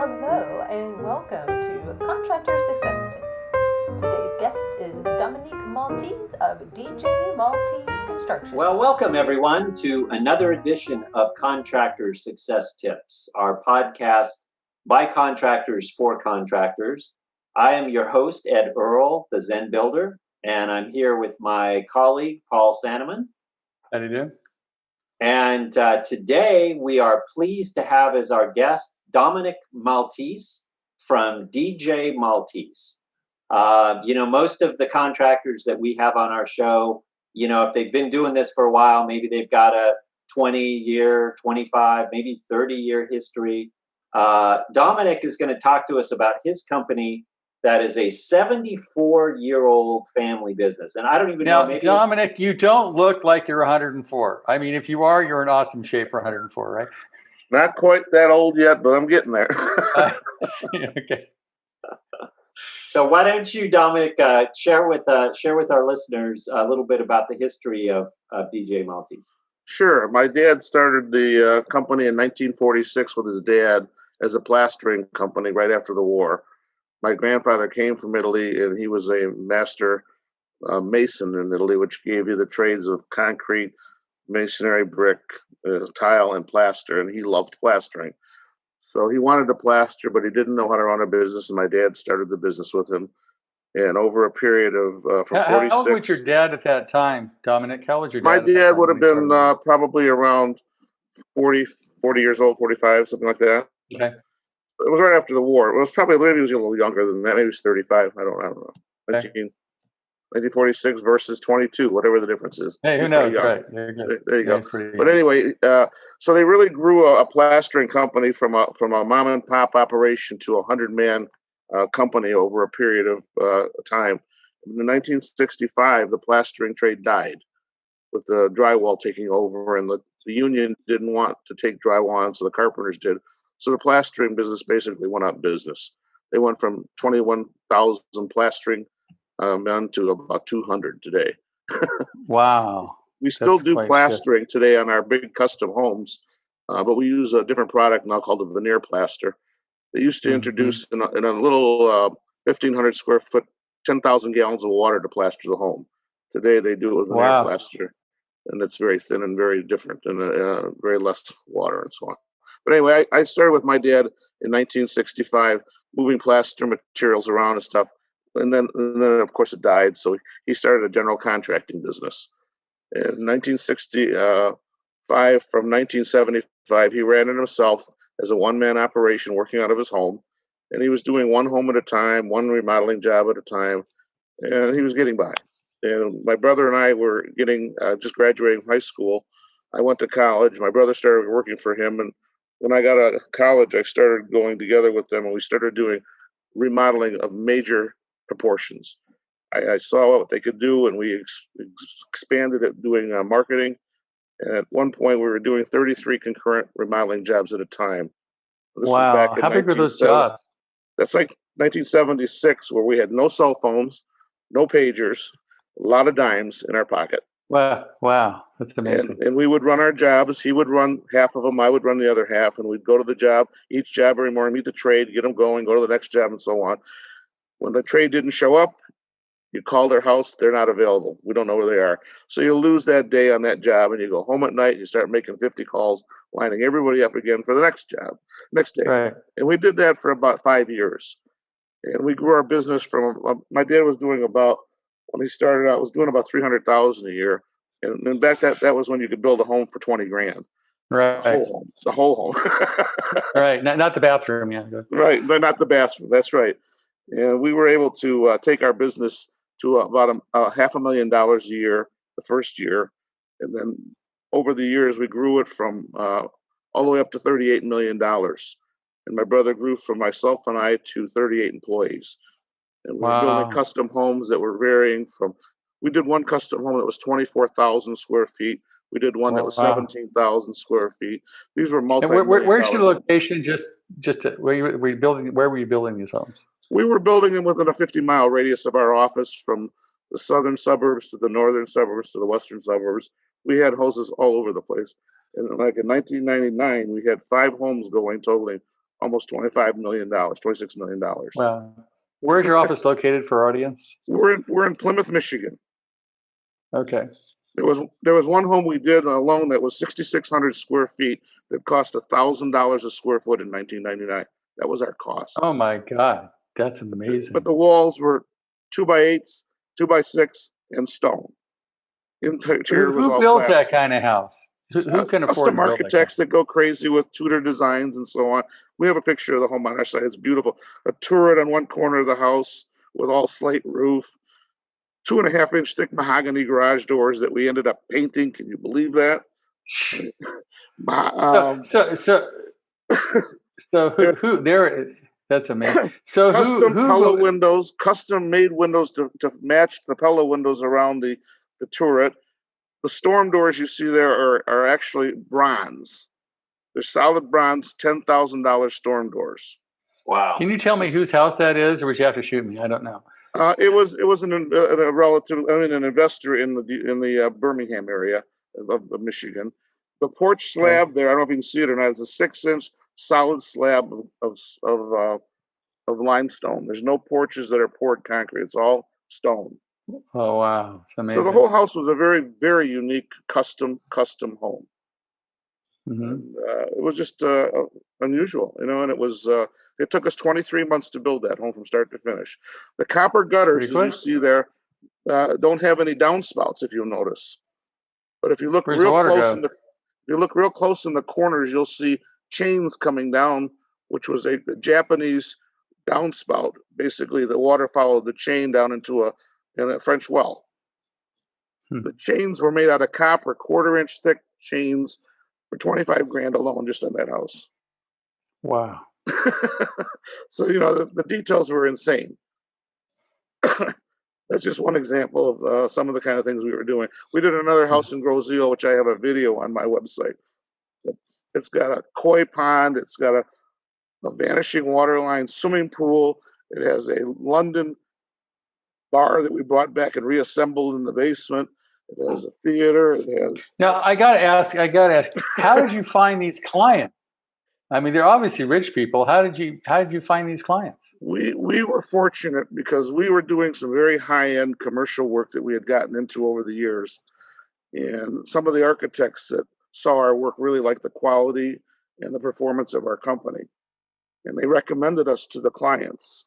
Hello and welcome to Contractor Success Tips. Today's guest is Dominic Maltese of DJ Maltese Construction. Well, welcome everyone to another edition of Contractor Success Tips, our podcast by contractors for contractors. I am your host, Ed Earl, the Zen Builder, and I'm here with my colleague, Paul Sanneman. How do you do? And today we are pleased to have as our guest Dominic Maltese from DJ Maltese. Most of the contractors that we have on our show, if they've been doing this for a while, maybe they've got a 20-year, 25, maybe 30-year history. Dominic is going to talk to us about his company that is a 74-year-old family business. And I don't even know. Maybe Dominic, you don't look like you're 104. I mean, if you are, you're in awesome shape for 104, right? Not quite that old yet, but I'm getting there. Okay. So why don't you, Dominic, share with our listeners a little bit about the history of DJ Maltese? Sure. My dad started the company in 1946 with his dad as a plastering company right after the war. My grandfather came from Italy, and he was a master mason in Italy, which gave you the trades of concrete, masonry, brick, tile, and plaster, and he loved plastering. So he wanted to plaster, but he didn't know how to run a business, and my dad started the business with him. And over a period of from 46... How old was your dad at that time, Dominic? How old was your dad? My dad would have been probably around 40 years old, 45, something like that. Okay. It was right after the war. It was probably, maybe he was a little younger than that. Maybe he was 35. I don't know. Okay. 1946 versus 22, whatever the difference is. Hey, who knows? Right. There you go. But anyway, so they really grew a plastering company from a mom and pop operation to a 100-man company over a period of time. In 1965, the plastering trade died with the drywall taking over, and the union didn't want to take drywall on, so the carpenters did. So the plastering business basically went out of business. They went from 21,000 plastering men to about 200 today. Wow. We still do plastering today on our big custom homes, but we use a different product now called a veneer plaster. They used to introduce in a little 1,500 square foot, 10,000 gallons of water to plaster the home. Today they do it with veneer plaster, and it's very thin and very different, and very less water and so on. But anyway, I started with my dad in 1965, moving plaster materials around and stuff. And then of course, it died. So he started a general contracting business. In 1965, from 1975, he ran it himself as a one-man operation working out of his home. And he was doing one home at a time, one remodeling job at a time. And he was getting by. And my brother and I were just graduating from high school. I went to college. My brother started working for him. And when I got out of college, I started going together with them, and we started doing remodeling of major proportions. I saw what they could do, and we expanded it doing marketing. And at one point, we were doing 33 concurrent remodeling jobs at a time. This was back in How big were those jobs? That's like 1976, where we had no cell phones, no pagers, a lot of dimes in our pocket. Wow, that's amazing. And we would run our jobs. He would run half of them. I would run the other half. And we'd go to the job, each job every morning, meet the trade, get them going, go to the next job, and so on. When the trade didn't show up, you call their house. They're not available. We don't know where they are. So you lose that day on that job, and you go home at night, and you start making 50 calls, lining everybody up again for the next job, next day. Right. And we did that for about 5 years. And we grew our business from, my dad was doing about, when he started out, was doing about 300,000 a year. And then back that was when you could build a home for 20 grand. Right. The whole home. Right. Not the bathroom. Yeah. Right. But not the bathroom. That's right. And we were able to take our business to about $500,000 a year the first year. And then over the years, we grew it from all the way up to $38 million. And my brother grew from myself and I to 38 employees. And we were building custom homes that were varying from, we did one custom home that was 24,000 square feet. We did one that was 17,000 square feet. These were where's your location? Where were you building these homes? We were building them within a 50-mile radius of our office, from the southern suburbs to the northern suburbs to the western suburbs. We had houses all over the place. And like in 1999, we had 5 homes going, totaling almost $25 million, $26 million. Wow. Where's your office located for our audience? We're in Plymouth, Michigan. Okay. There was one home we did alone that was 6,600 square feet that cost $1,000 a square foot in 1999. That was our cost. Oh my God, that's amazing. But the walls were 2x8s, 2x6, and stone. Interior was Who all builds plastic. that kind of house? Who can afford Custom to build architects that go crazy with Tudor designs and so on. We have a picture of the home on our site. It's beautiful. A turret on one corner of the house with all slate roof. 2.5-inch thick mahogany garage doors that we ended up painting. Can you believe that? So who there? That's amazing. So custom who Pella windows, custom made windows to match the Pella windows around the turret. The storm doors you see there are actually bronze. They're solid bronze, $10,000 storm doors. Wow. Can you tell me whose house that is, or would you have to shoot me? I don't know. It was a relative, an investor in the Birmingham area of Michigan. The porch slab there, I don't know if you can see it or not, is a 6-inch solid slab of limestone. There's no porches that are poured concrete. It's all stone. Oh wow, it's amazing. So the whole house was a very, very unique custom home. Mm-hmm. And, it was just unusual, and it took us 23 months to build that home from start to finish. The copper gutters, as you see there, don't have any downspouts, if you'll notice. But if you look real close in the corners, you'll see chains coming down, which was a Japanese downspout. Basically, the water followed the chain down into a French well. The chains were made out of copper, 1/4-inch thick chains for $25,000 alone, just in that house. Wow. So, the details were insane. That's just one example of some of the kind of things we were doing. We did another house in Grosseal, which I have a video on my website. It's got a koi pond. It's got a vanishing water line swimming pool. It has a London bar that we brought back and reassembled in the basement. It has a theater. It has. Now I gotta ask. How did you find these clients? I mean, they're obviously rich people. How did you find these clients? We were fortunate because we were doing some very high-end commercial work that we had gotten into over the years, and some of the architects that saw our work really liked the quality and the performance of our company, and they recommended us to the clients.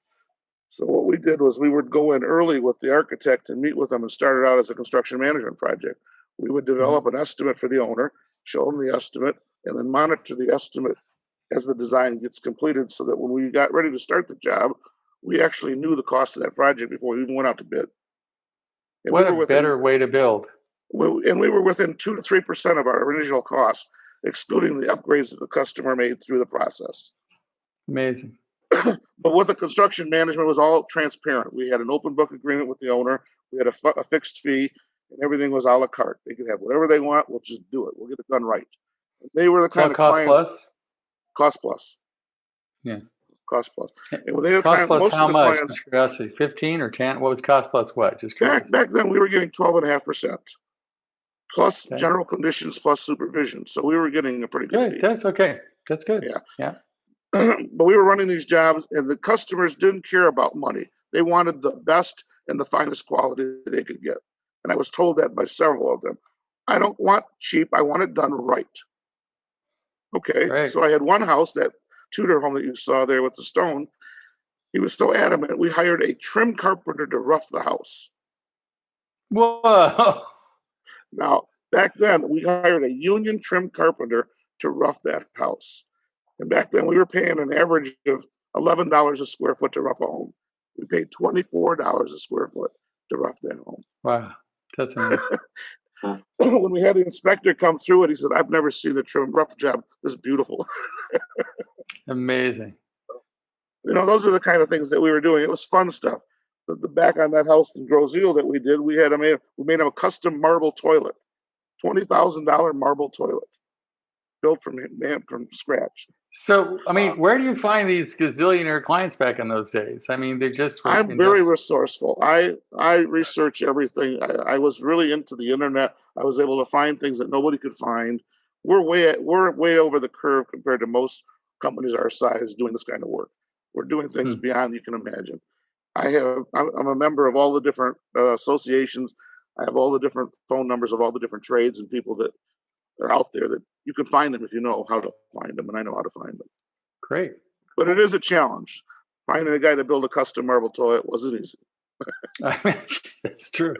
So what we did was we would go in early with the architect and meet with them and start it out as a construction management project. We would develop an estimate for the owner, show them the estimate, and then monitor the estimate as the design gets completed so that when we got ready to start the job, we actually knew the cost of that project before we even went out to bid. And what a better way to build. And we were within 2 to 3% of our original cost, excluding the upgrades that the customer made through the process. Amazing. But with the construction management, it was all transparent. We had an open book agreement with the owner. We had a fixed fee, and everything was a la carte. They could have whatever they want. We'll just do it. We'll get it done right. And they were the kind of cost clients. Plus? Cost plus. Yeah. Cost plus. And they had cost plus most how of the much? clients. Curiosity, 15 or 10? What was cost plus what? Just curious. Back then, we were getting 12.5%. Plus general conditions plus supervision. So we were getting a pretty good fee. That's okay. That's good. Yeah. But we were running these jobs, and the customers didn't care about money. They wanted the best and the finest quality they could get. And I was told that by several of them. I don't want cheap. I want it done right. Okay. Right. So I had one house, that Tudor home that you saw there with the stone. He was so adamant. We hired a trim carpenter to rough the house. Whoa. Now, back then, we hired a union trim carpenter to rough that house. And back then, we were paying an average of $11 a square foot to rough a home. We paid $24 a square foot to rough that home. Wow, that's amazing. When we had the inspector come through it, he said, "I've never seen the trim rough job this beautiful." Amazing. Those are the kind of things that we were doing. It was fun stuff. The back on that house in Grosseal that we did, we made him a custom marble toilet, $20,000 marble toilet, built from scratch. So, I mean, where do you find these gazillionaire clients back in those days? I mean, they just. I'm very resourceful. I research everything. I was really into the internet. I was able to find things that nobody could find. We're way over the curve compared to most companies our size doing this kind of work. We're doing things Hmm. beyond you can imagine. I'm a member of all the different associations. I have all the different phone numbers of all the different trades and people that are out there that you can find them if you know how to find them, and I know how to find them. Great. But it is a challenge. Finding a guy to build a custom marble toilet wasn't easy. That's true.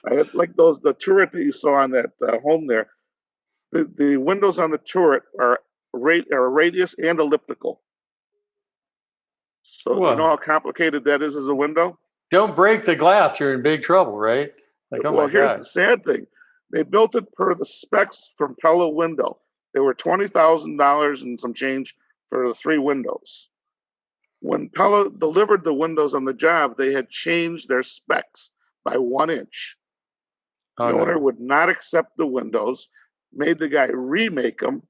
I had like the turret that you saw on that home there. The windows on the turret are radius and elliptical. So you know Whoa. how complicated that is as a window? Don't break the glass, you're in big trouble, right? Like, oh Well, my here's God. the sad thing. They built it per the specs from Pella Window. They were $20,000 and some change for the 3 windows. When Pella delivered the windows on the job, they had changed their specs by 1 inch. Oh, The owner no. would not accept the windows, made the guy remake them,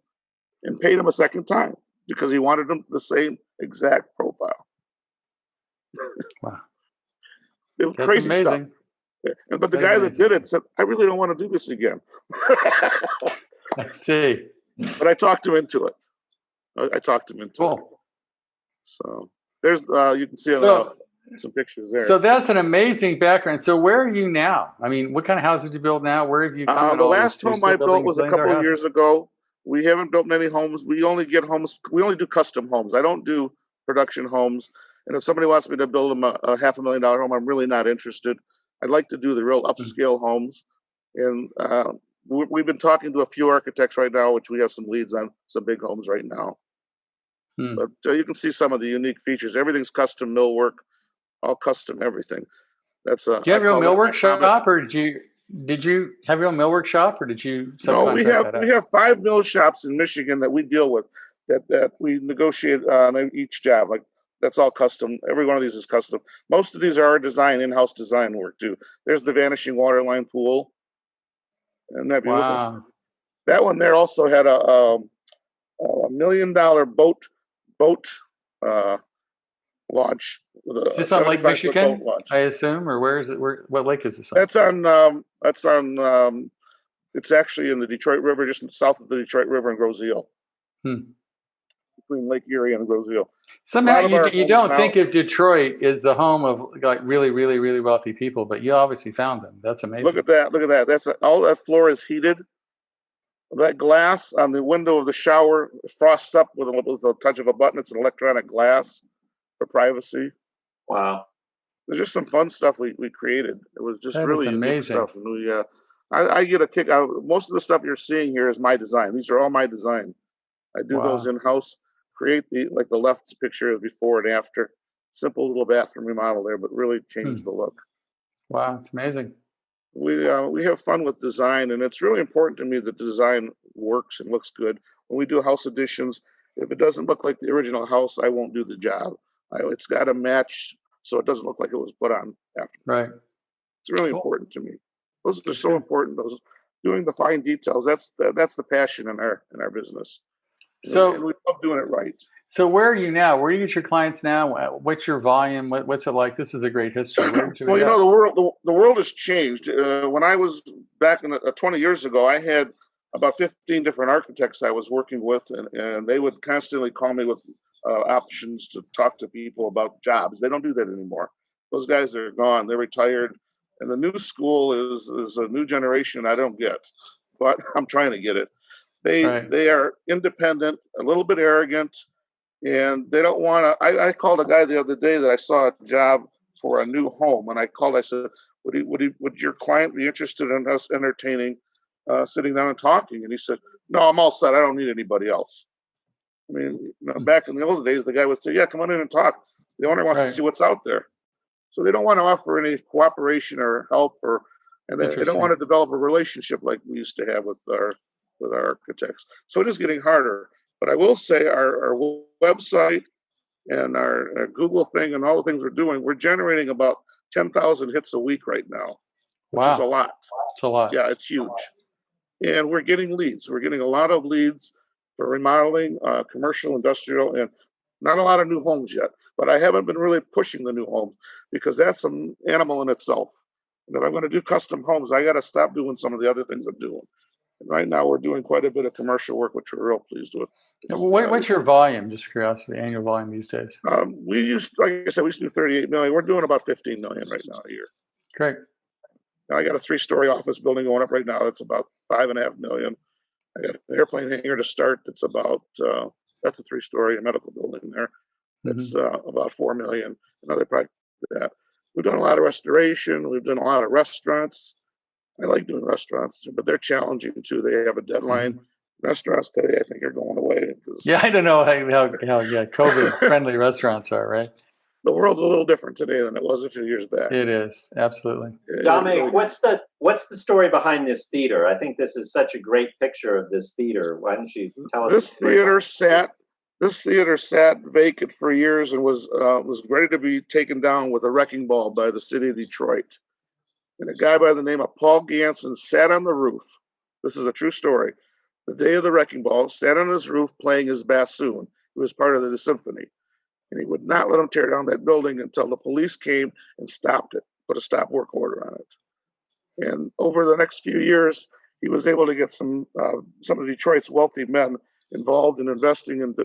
and paid him a second time because he wanted them the same exact profile. Wow. It was That's crazy stuff. amazing. But the That is guy that amazing. did it said, I really don't want to do this again. I see. But I talked him into it. I talked him into it. Cool. So there's, you can see So, some pictures there. so that's an amazing background. So where are you now? I mean, what kind of houses do you build now? Where have you come in The all last this? You're home still I built building was a billion-dollar couple of houses? years ago. We haven't built many homes. We only get homes. We only do custom homes. I don't do production homes. And if somebody wants me to build them a $500,000 home, I'm really not interested. I'd like to do the real upscale homes. And we've been talking to a few architects right now, which we have some leads on some big homes right now. Hmm. But you can see some of the unique features. Everything's custom millwork, all custom everything. That's Do you have your own millwork shop, or did you have your own millwork shop, or did you No, subcontract that out? we have 5 mill shops in Michigan that we deal with that we negotiate on each job. Like that's all custom. Every one of these is custom. Most of these are our design, in-house design work too. There's the vanishing waterline pool. Isn't that beautiful? Wow. That one there also had a $1 million boat launch with Is a this on Lake 75-foot boat Michigan, launch. I assume, or where is it? What lake is this on? That's on it's actually in the Detroit River, just south of the Detroit River in Grosse Ile, between Lake Erie and Grosse Ile. Somehow of our you homes don't now- think of Detroit as the home of like really, really, really wealthy people, but you obviously found them. That's amazing. Look at that! Look at that! That's all that floor is heated. That glass on the window of the shower frosts up with a touch of a button. It's an electronic glass for privacy. Wow. There's just some fun stuff we created. It was just That is really unique amazing. stuff. And we, I get a kick out of most of the stuff you're seeing here is my design. These are all my design. I do those Wow. in-house. Create the left picture is before and after. Simple little bathroom remodel there, but really change the look. Wow, it's amazing. We have fun with design, and it's really important to me that the design works and looks good. When we do house additions, if it doesn't look like the original house, I won't do the job. It's got to match so it doesn't look like it was put on after. Right. It's really Cool. important to me. Those are That's so good. important. Those doing the fine details. That's the passion in our business. And So, we love doing it right. so where are you now? Where do you get your clients now? What's your volume? What's it like? This is a great history. Where did you Well, end up? the world has changed. When I was back in 20 years ago, I had about 15 different architects I was working with, and they would constantly call me with options to talk to people about jobs. They don't do that anymore. Those guys are gone. They're retired, and the new school is a new generation I don't get, but I'm trying to get it. Right. They are independent, a little bit arrogant, and they don't want to. I called a guy the other day that I saw a job for a new home, and I said, would your client be interested in us entertaining, sitting down and talking? And he said, no, I'm all set. I don't need anybody else. I mean, back in the old days, the guy would say, yeah, come on in and talk. The owner wants to see what's out there. So they don't want to offer any cooperation or help, and they don't want to develop a relationship like we used to have with our architects. So it is getting harder. But I will say our website and our Google thing and all the things we're doing, we're generating about 10,000 hits a week right now, which is a lot. It's a lot. Yeah, it's huge. And we're getting leads. We're getting a lot of leads for remodeling, commercial, industrial, and not a lot of new homes yet. But I haven't been really pushing the new homes because that's an animal in itself. And if I'm going to do custom homes, I got to stop doing some of the other things I'm doing. And right now we're doing quite a bit of commercial work, which we're real pleased with. What's your volume, just for curiosity, annual volume these days? We used, like I said, we used to do 38 million. We're doing about 15 million right now a year. Great. Now I got a 3-story office building going up right now. That's about 5.5 million. I got an airplane hangar to start. That's about that's a 3-story medical building there. That's about 4 million. Another project for that. We've done a lot of restoration. We've done a lot of restaurants. I like doing restaurants, but they're challenging too. They have a deadline. Restaurants today, I think, are going away. Yeah, I don't know how COVID-friendly restaurants are, right? The world's a little different today than it was a few years back. It is, absolutely. Dominic, what's the story behind this theater? I think this is such a great picture of this theater. Why don't you tell us? This theater sat vacant for years and was ready to be taken down with a wrecking ball by the city of Detroit. And a guy by the name of Paul Ganson sat on the roof. This is a true story. The day of the wrecking ball, sat on his roof playing his bassoon. He was part of the symphony. And he would not let him tear down that building until the police came and stopped it, put a stop work order on it. And over the next few years, he was able to get some of Detroit's wealthy men involved in investing in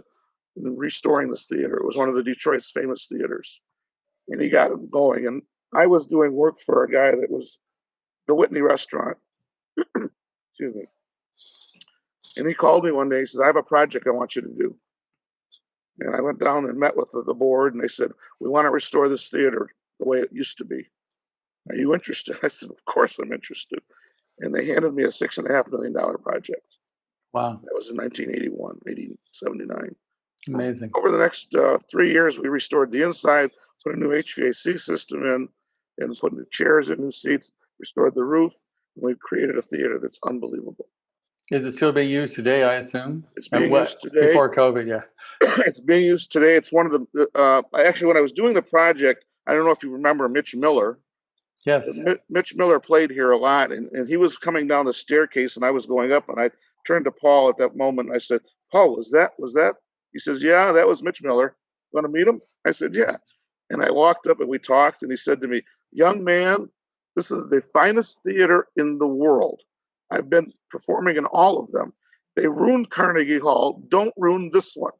restoring this theater. It was one of the Detroit's famous theaters. And he got it going. And I was doing work for a guy that was the Whitney restaurant. Excuse me. And he called me one day. He says, I have a project I want you to do. And I went down and met with the board, and they said, we want to restore this theater the way it used to be. Are you interested? I said, of course I'm interested. And they handed me a $6.5 million project. Wow. That was in 1981, 1979. Amazing. Over the next 3 years, we restored the inside, put a new HVAC system in, and put new chairs in, new seats, restored the roof, and we created a theater that's unbelievable. Is it still being used today, I assume? It's being used today. Before COVID, yeah. It's being used today. It's one of the, actually, when I was doing the project, I don't know if you remember Mitch Miller. Yes. Mitch Miller played here a lot, and he was coming down the staircase, and I was going up, and I turned to Paul at that moment, and I said, Paul, was that? He says, yeah, that was Mitch Miller. Want to meet him? I said, yeah. And I walked up, and we talked, and he said to me, young man, this is the finest theater in the world. I've been performing in all of them. They ruined Carnegie Hall. Don't ruin this one.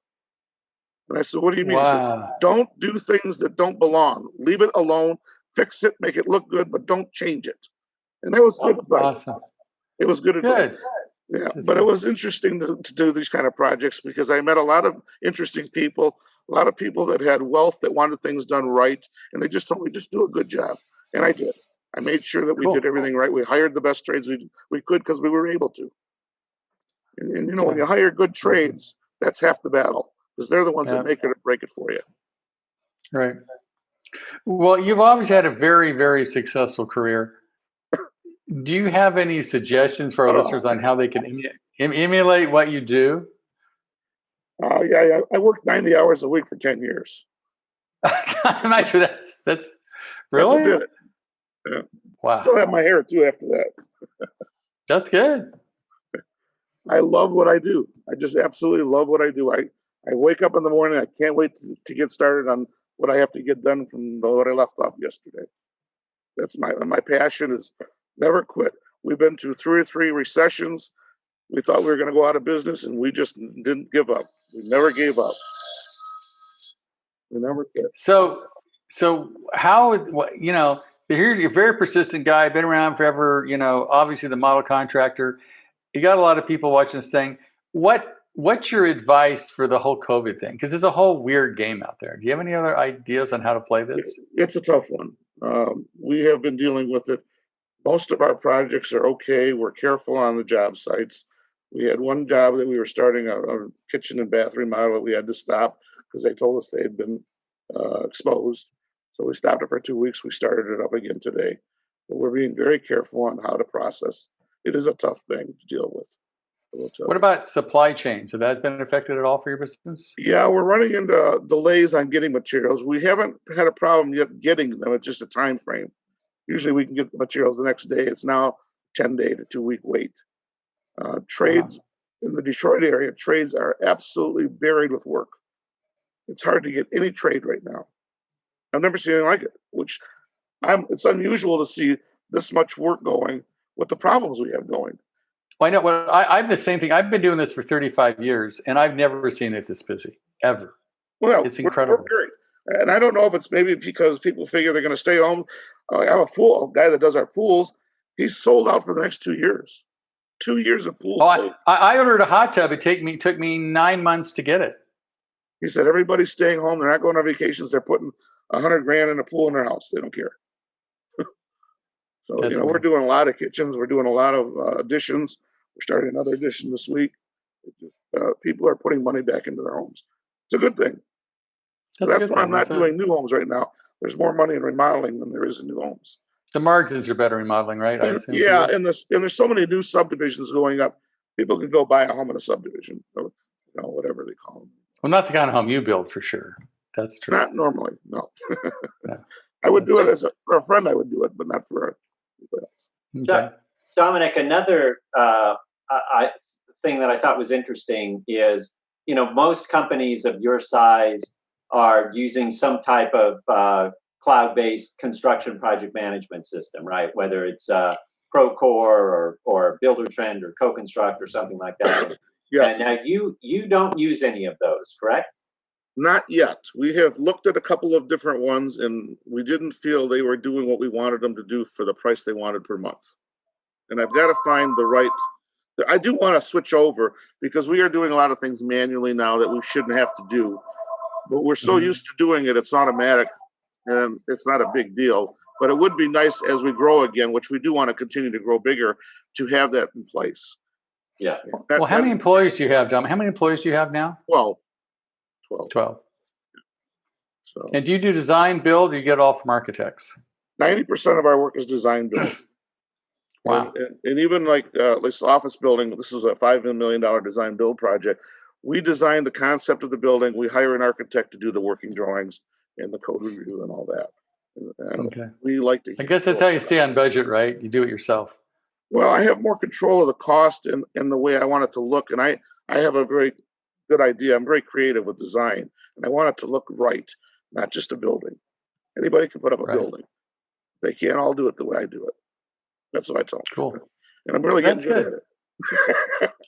And I said, what do you mean? Wow. He said, don't do things that don't belong. Leave it alone. Fix it. Make it look good, but don't change it. And that was good advice. Awesome. It was good advice. Yeah, but it was interesting to do these kind of projects because I met a lot of interesting people, a lot of people that had wealth that wanted things done right. And they just told me, just do a good job. And I did. I made sure that we did everything right. We hired the best trades we could because we were able to. And you know, when you hire good trades, that's half the battle because they're the ones that make it or break it for you. Right. Well, you've obviously had a very, very successful career. Do you have any suggestions for our listeners on how they can emulate what you do? Yeah, I worked 90 hours a week for 10 years. I'm not sure that's really. That's what did it. Yeah. Wow. Still have my hair too after that. That's good. I love what I do. I just absolutely love what I do. I wake up in the morning. I can't wait to get started on what I have to get done from what I left off yesterday. That's my passion is never quit. We've been through three recessions. We thought we were going to go out of business, and we just didn't give up. We never gave up. We never quit. So how, you know, you're a very persistent guy, been around forever, you know, obviously the model contractor. You got a lot of people watching this thing. What's your advice for the whole COVID thing? Because it's a whole weird game out there. Do you have any other ideas on how to play this? It's a tough one. We have been dealing with it. Most of our projects are okay. We're careful on the job sites. We had one job that we were starting a kitchen and bath remodel that we had to stop because they told us they had been exposed. So we stopped it for 2 weeks. We started it up again today. But we're being very careful on how to process. It is a tough thing to deal with. What about supply chain? So that's been affected at all for your business? Yeah, we're running into delays on getting materials. We haven't had a problem yet getting them. It's just a time frame. Usually we can get the materials the next day. It's now 10-day to 2-week wait. Trades in the Detroit area, trades are absolutely buried with work. It's hard to get any trade right now. I've never seen anything like it, it's unusual to see this much work going with the problems we have going. Well, I know. Well, I'm the same thing. I've been doing this for 35 years, and I've never seen it this busy, ever. Well, It's we're incredible. very, and I don't know if it's maybe because people figure they're going to stay home. I have a pool a guy that does our pools. He's sold out for the next 2 years. 2 years of pools sold. I ordered a hot tub. It took me 9 months to get it. He said everybody's staying home. They're not going on vacations. They're putting $100,000 in a pool in their house. They don't care. So That's we're amazing. doing a lot of kitchens. We're doing a lot of additions. We're starting another addition this week. People are putting money back into their homes. It's a good thing. So That's a that's good why I'm thing. not doing new homes right now. There's more money in remodeling than there is in new homes. The margins are better remodeling, right? I assume. Yeah, and there's so many new subdivisions going up. People can go buy a home in a subdivision, or, whatever they call them. Well, not the kind of home you build for sure. That's true. Not normally, no. Yeah. I would do it for a friend. I would do it, but not for anybody else. Okay. Dominic, another thing that I thought was interesting is, most companies of your size are using some type of cloud-based construction project management system, right? Whether it's Procore or Buildertrend or Co-Construct or something like that. Yes. And now you don't use any of those, correct? Not yet. We have looked at a couple of different ones, and we didn't feel they were doing what we wanted them to do for the price they wanted per month. And I've got to find the right. I do want to switch over because we are doing a lot of things manually now that we shouldn't have to do. But we're so used to doing it, it's automatic, and it's not a big deal. But it would be nice as we grow again, which we do want to continue to grow bigger, to have that in place. Yeah. Well, how many employees do you have, Dom? How many employees do you have now? 12. 12. So And do you do design build, or you get it all from architects? 90% of our work is design build. Wow. And even like this office building, this is a $5 million design build project. We design the concept of the building. We hire an architect to do the working drawings and the code review and all that. And Okay. we like to. I guess that's how you stay on budget, right? You do it yourself. Well, I have more control of the cost and the way I want it to look. And I have a very good idea. I'm very creative with design, and I want it to look right, not just a building. Anybody can put up a building. They can't all do it the way I do it. That's what I tell them. Cool. And I'm really getting good at it.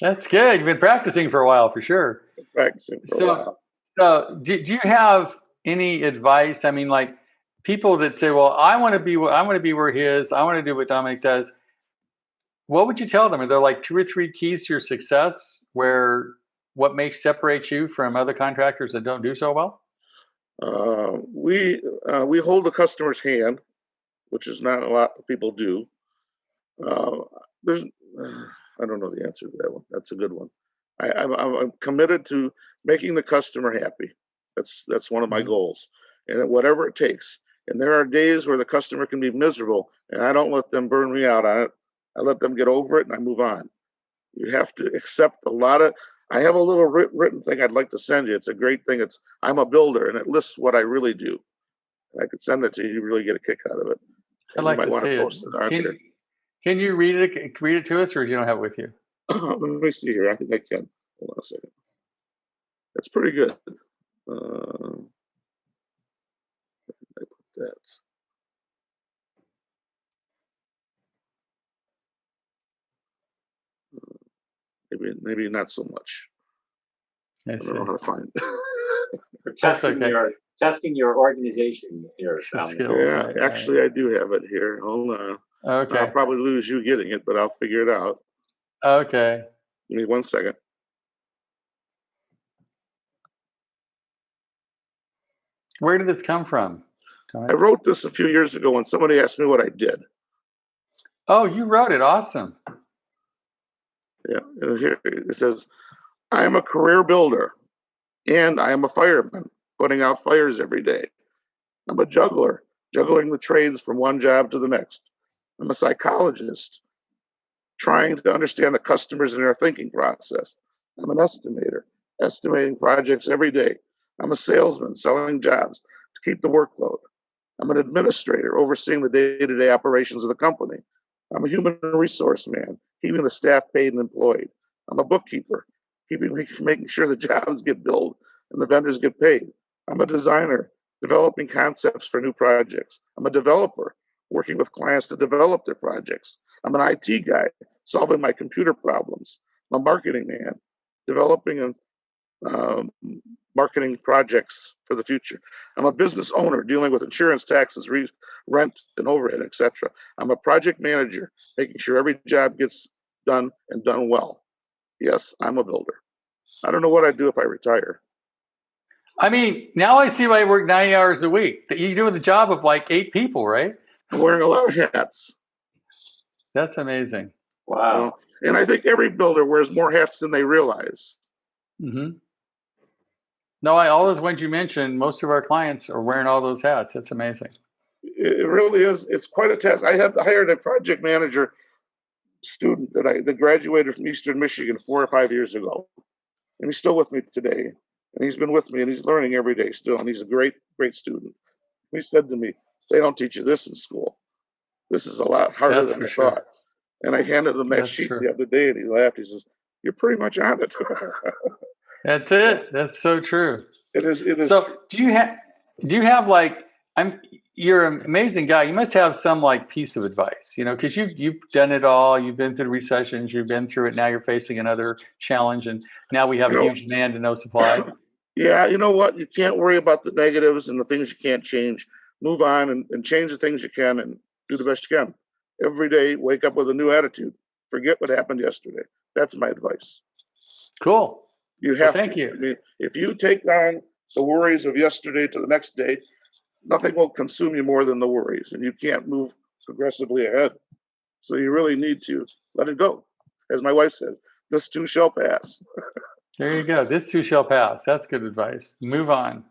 That's good. You've been practicing for a while, for sure. Practicing for a while. So do you have any advice? I mean, like people that say, well, I want to be where he is. I want to do what Dominic does. What would you tell them? Are there like 2 or 3 keys to your success where what separates you from other contractors that don't do so well? We hold the customer's hand, which is not a lot of people do. I don't know the answer to that one. That's a good one. I'm committed to making the customer happy. That's one of my goals, and whatever it takes. And there are days where the customer can be miserable, and I don't let them burn me out on it. I let them get over it, and I move on. You have to accept a lot of. I have a little written thing I'd like to send you. It's a great thing. I'm a builder, and it lists what I really do. I could send it to you. You really get a kick out of it. I'd like to see it. Can you read it to us, or do you don't have it with you? Let me see here. I think I can. Hold on a second. That's pretty good. I put that. Maybe not so much. I don't know how to find it. We're testing your organization here. Yeah, actually, I do have it here. Hold on. Okay. I'll probably lose you getting it, but I'll figure it out. Okay. Give me 1 second. Where did this come from, Tony? I wrote this a few years ago when somebody asked me what I did. Oh, you wrote it. Awesome. Yeah, and here it says, I am a career builder, and I am a fireman, putting out fires every day. I'm a juggler, juggling the trades from one job to the next. I'm a psychologist, trying to understand the customers and their thinking process. I'm an estimator, estimating projects every day. I'm a salesman, selling jobs to keep the workload. I'm an administrator, overseeing the day-to-day operations of the company. I'm a human resource man, keeping the staff paid and employed. I'm a bookkeeper, making sure the jobs get billed and the vendors get paid. I'm a designer, developing concepts for new projects. I'm a developer, working with clients to develop their projects. I'm an IT guy, solving my computer problems. I'm a marketing man, developing and marketing projects for the future. I'm a business owner dealing with insurance, taxes, rent, and overhead, etc. I'm a project manager, making sure every job gets done and done well. Yes, I'm a builder. I don't know what I'd do if I retire. I mean, now I see why you work 90 hours a week. You're doing the job of like 8 people, right? I'm wearing a lot of hats. That's amazing. Wow. You know? And I think every builder wears more hats than they realize. Mm-hmm. No, all those ones you mentioned, most of our clients are wearing all those hats. That's amazing. It really is. It's quite a task. I hired a project manager student that graduated from Eastern Michigan 4 or 5 years ago, and he's still with me today. And he's been with me, and he's learning every day still. And he's a great student. He said to me, "They don't teach you this in school. This is a lot harder than I thought." And I handed him that sheet the other day, and he laughed. He says, "You're pretty much on it." That's it. That's so true. It is. So do you have like, you're an amazing guy. You must have some like piece of advice, because you've done it all. You've been through recessions. You've been through it. Now you're facing another challenge, and now we have a huge demand and no supply. Yeah, you know what? You can't worry about the negatives and the things you can't change. Move on and change the things you can and do the best you can. Every day, wake up with a new attitude. Forget what happened yesterday. That's my advice. Cool. You have thank to. you. I mean, if you take on the worries of yesterday to the next day, nothing will consume you more than the worries, and you can't move progressively ahead. So you really need to let it go. As my wife says, this too shall pass. There you go. This too shall pass. That's good advice. Move on.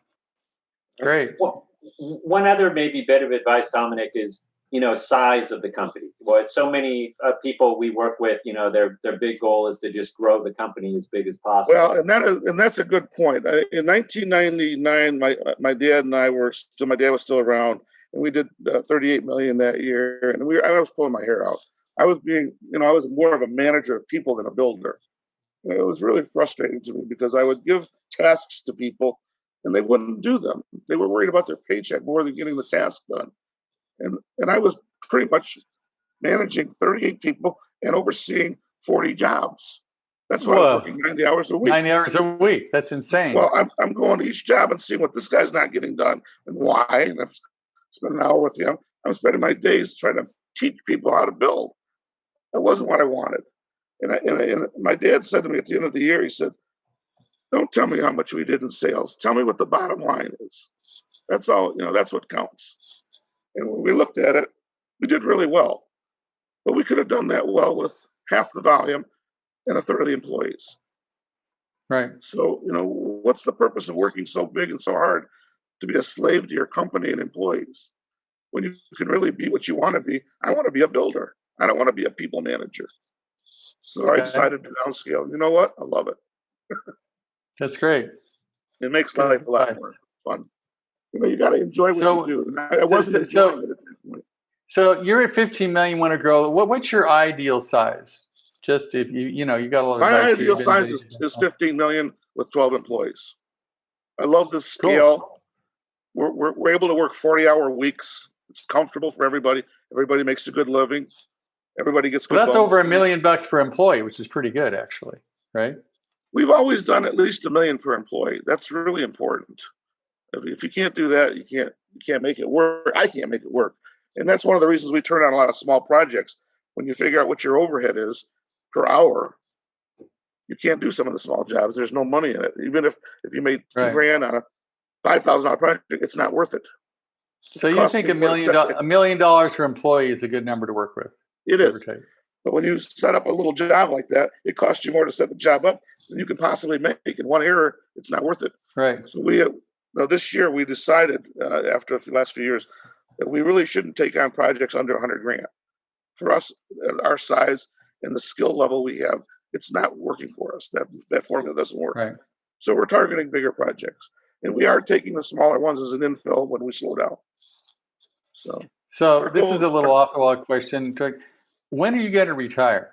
Great. Well, one other maybe bit of advice, Dominic, is size of the company. Well, so many people we work with, their big goal is to just grow the company as big as possible. Well, and that's a good point. In 1999, my dad and I my dad was still around, and we did 38 million that year. And I was pulling my hair out. I was I was more of a manager of people than a builder. And it was really frustrating to me because I would give tasks to people, and they wouldn't do them. They were worried about their paycheck more than getting the task done. And I was pretty much managing 38 people and overseeing 40 jobs. That's why I was working 90 hours a week. 90 hours a week. That's insane. Well, I'm going to each job and seeing what this guy's not getting done and why. And I've spent an hour with him. I'm spending my days trying to teach people how to build. That wasn't what I wanted. And my dad said to me at the end of the year, he said, "Don't tell me how much we did in sales. Tell me what the bottom line is. That's all, that's what counts." And when we looked at it, we did really well. But we could have done that well with half the volume and a third of the employees. Right. So, what's the purpose of working so big and so hard to be a slave to your company and employees when you can really be what you want to be? I want to be a builder. I don't want to be a people manager. So I decided to downscale. You know what? I love it. That's great. It makes life a lot more fun. You got to enjoy what you do. And I wasn't enjoying it at that point. So you're at 15 million. You want to grow. What's your ideal size? Just if you got a lot of. My ideal size is 15 million with 12 employees. I love this scale. Cool. We're able to work 40-hour weeks. It's comfortable for everybody. Everybody makes a good living. Everybody gets good. That's over $1 million per employee, which is pretty good, actually, right? We've always done at least $1 million per employee. That's really important. If you can't do that, you can't make it work. I can't make it work. And that's one of the reasons we turn on a lot of small projects. When you figure out what your overhead is per hour, you can't do some of the small jobs. There's no money in it. Even if you made $2,000 on a $5,000 project, it's not worth it. So you think $1 million per employee is a good number to work with? It is. But when you set up a little job like that, it costs you more to set the job up than you can possibly make. In one error, it's not worth it. Right. So this year we decided after the last few years that we really shouldn't take on projects under $100,000. For us, at our size and the skill level we have, it's not working for us. That formula doesn't work. Right. So we're targeting bigger projects, and we are taking the smaller ones as an infill when we slow down. So this is a little off the wall question. When are you going to retire?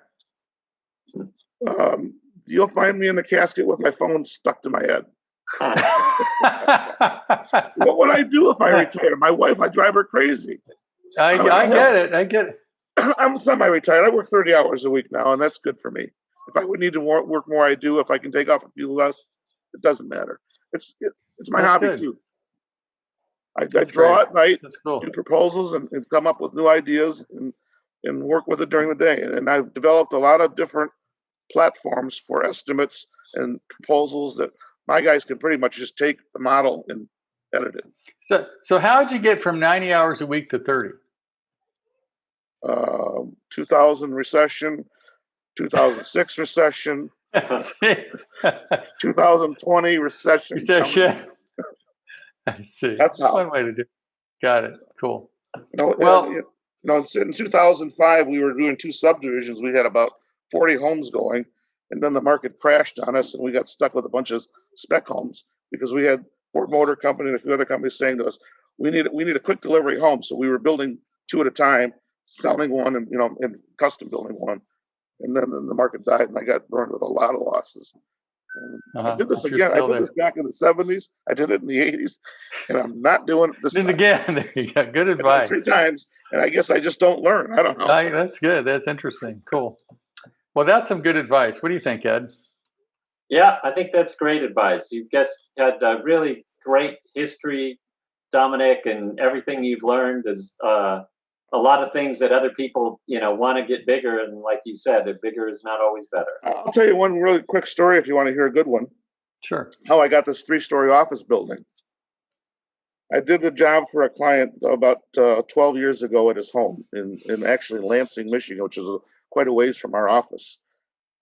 You'll find me in the casket with my phone stuck to my head. What would I do if I retire? My wife, I drive her crazy. I get it. I'm semi-retired. I work 30 hours a week now, and that's good for me. If I would need to work more, I do. If I can take off a few less, it doesn't matter. It's my That's hobby good. too. I That's draw great. at night, That's cool. do proposals, and come up with new ideas and work with it during the day. And I've developed a lot of different platforms for estimates and proposals that my guys can pretty much just take the model and edit it. So how did you get from 90 hours a week to 30? 2000 recession, 2006 recession, 2020 recession. I see. That's how. One way to do it. Got it. Cool. Well, in 2005, we were doing 2 subdivisions. We had about 40 homes going, and then the market crashed on us, and we got stuck with a bunch of spec homes because we had Ford Motor Company and a few other companies saying to us, we need a quick delivery home. So we were building 2 at a time, selling one, and custom building one. And then the market died, and I got burned with a lot of losses. I did this again. I did this back in the 70s. I did it in the 80s, and I'm not doing it this time. Again, there you go. Good advice. 3 times, and I guess I just don't learn. I don't know. That's good. That's interesting. Cool. Well, that's some good advice. What do you think, Ed? Yeah, I think that's great advice. You've just had a really great history, Dominic, and everything you've learned is a lot of things that other people, want to get bigger. And like you said, bigger is not always better. I'll tell you one really quick story if you want to hear a good one. Sure. How I got this 3-story office building. I did the job for a client about 12 years ago at his home in actually Lansing, Michigan, which is quite a ways from our office.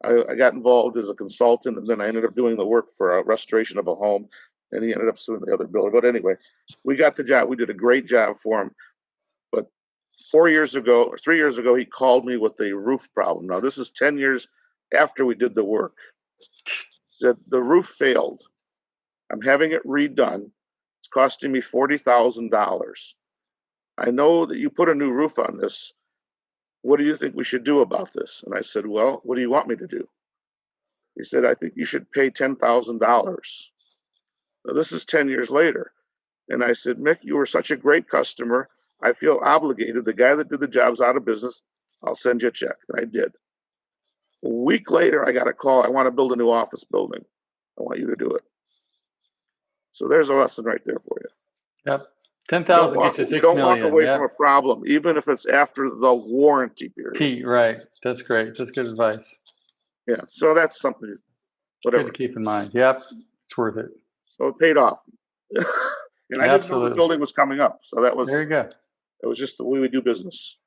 I got involved as a consultant, and then I ended up doing the work for a restoration of a home, and he ended up suing the other builder. But anyway, we got the job. We did a great job for him. But 3 years ago, he called me with a roof problem. Now, this is 10 years after we did the work. He said, the roof failed. I'm having it redone. It's costing me $40,000. I know that you put a new roof on this. What do you think we should do about this? And I said, well, what do you want me to do? He said, I think you should pay $10,000. Now, this is 10 years later. And I said, Mick, you were such a great customer. I feel obligated. The guy that did the job's out of business. I'll send you a check. And I did. A week later, I got a call. I want to build a new office building. I want you to do it. So there's a lesson right there for you. Yep. 10,000 gets you 6 million. Don't walk away from a problem, even if it's after the warranty period. Right. That's great. That's good advice. Yeah. So that's something, whatever. Good to keep in mind. Yep. It's worth it. So it paid off. And I didn't know the building was coming up. So that was, there you go. It was just the way we do business.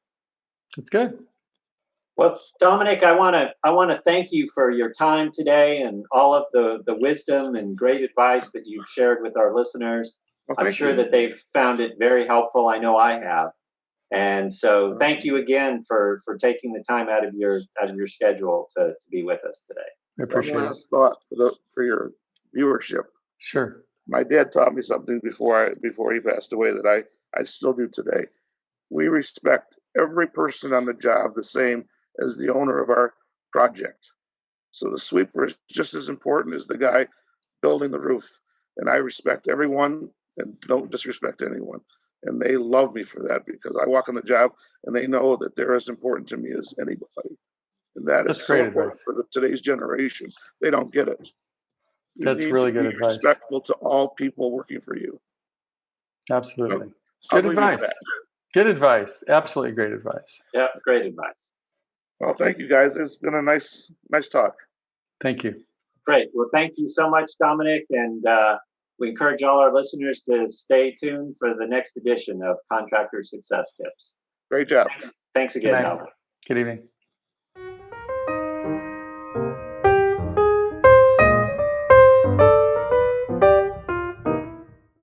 That's good. Well, Dominic, I want to thank you for your time today and all of the wisdom and great advice that you've shared with our listeners. Well, I'm sure that they've found it very helpful. I know I have. And so thank you again for taking the time out of your schedule to be with us today. I appreciate One last thought for your viewership. Sure. My dad taught me something before he passed away that I still do today. We respect every person on the job the same as the owner of our project. So the sweeper is just as important as the guy building the roof. And I respect everyone and don't disrespect anyone. And they love me for that because I walk on the job and they know that they're as important to me as anybody. And that's so important for today's generation. They don't get it. That's really good advice. Respectful to all people working for you. Absolutely. So, good advice. Good advice. Absolutely great advice. Yeah, great advice. Well, thank you guys. It's been a nice talk. Thank you. Great. Well, thank you so much, Dominic. And we encourage all our listeners to stay tuned for the next edition of Contractor Success Tips. Great job. Thanks again, Dominic. Good evening.